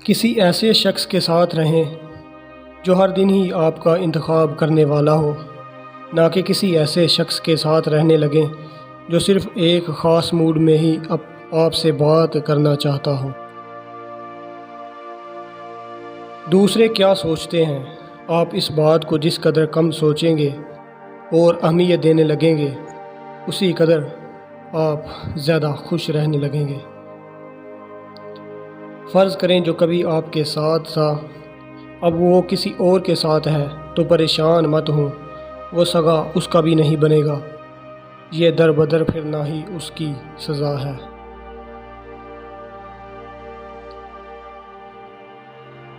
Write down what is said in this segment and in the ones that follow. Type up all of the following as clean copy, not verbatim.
کسی ایسے شخص کے ساتھ رہیں جو ہر دن ہی آپ کا انتخاب کرنے والا ہو، نہ کہ کسی ایسے شخص کے ساتھ رہنے لگیں جو صرف ایک خاص موڈ میں ہی آپ سے بات کرنا چاہتا ہو۔ دوسرے کیا سوچتے ہیں، آپ اس بات کو جس قدر کم سوچیں گے اور اہمیت دینے لگیں گے، اسی قدر آپ زیادہ خوش رہنے لگیں گے۔ فرض کریں جو کبھی آپ کے ساتھ تھا اب وہ کسی اور کے ساتھ ہے تو پریشان مت ہوں، وہ سگا اس کا بھی نہیں بنے گا، یہ در بدر پھرنا ہی اس کی سزا ہے۔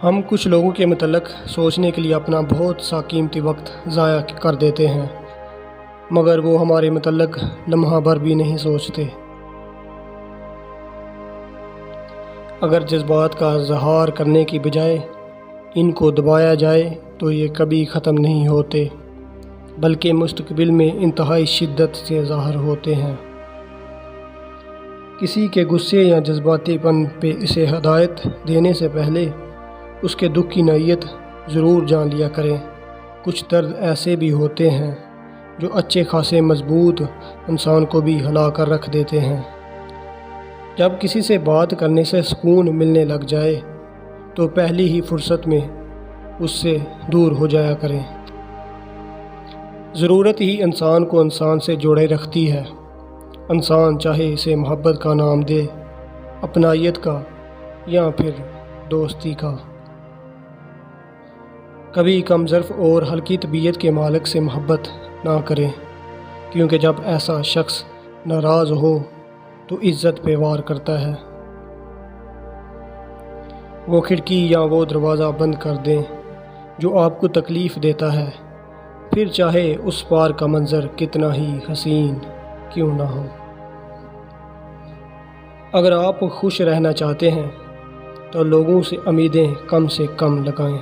ہم کچھ لوگوں کے متعلق سوچنے کے لیے اپنا بہت سا قیمتی وقت ضائع کر دیتے ہیں، مگر وہ ہمارے متعلق لمحہ بھر بھی نہیں سوچتے۔ اگر جذبات کا اظہار کرنے کی بجائے ان کو دبایا جائے تو یہ کبھی ختم نہیں ہوتے، بلکہ مستقبل میں انتہائی شدت سے ظاہر ہوتے ہیں۔ کسی کے غصے یا جذباتی پن پہ اسے ہدایت دینے سے پہلے اس کے دکھ کی نوعیت ضرور جان لیا کریں۔ کچھ درد ایسے بھی ہوتے ہیں جو اچھے خاصے مضبوط انسان کو بھی ہلا کر رکھ دیتے ہیں۔ جب کسی سے بات کرنے سے سکون ملنے لگ جائے تو پہلی ہی فرصت میں اس سے دور ہو جایا کریں۔ ضرورت ہی انسان کو انسان سے جوڑے رکھتی ہے، انسان چاہے اسے محبت کا نام دے، اپنائیت کا یا پھر دوستی کا۔ کبھی کم ظرف اور ہلکی طبیعت کے مالک سے محبت نہ کریں، کیونکہ جب ایسا شخص ناراض ہو تو عزت پہ وار کرتا ہے۔ وہ کھڑکی یا وہ دروازہ بند کر دیں جو آپ کو تکلیف دیتا ہے، پھر چاہے اس پار کا منظر کتنا ہی حسین کیوں نہ ہو۔ اگر آپ خوش رہنا چاہتے ہیں تو لوگوں سے امیدیں کم سے کم لگائیں۔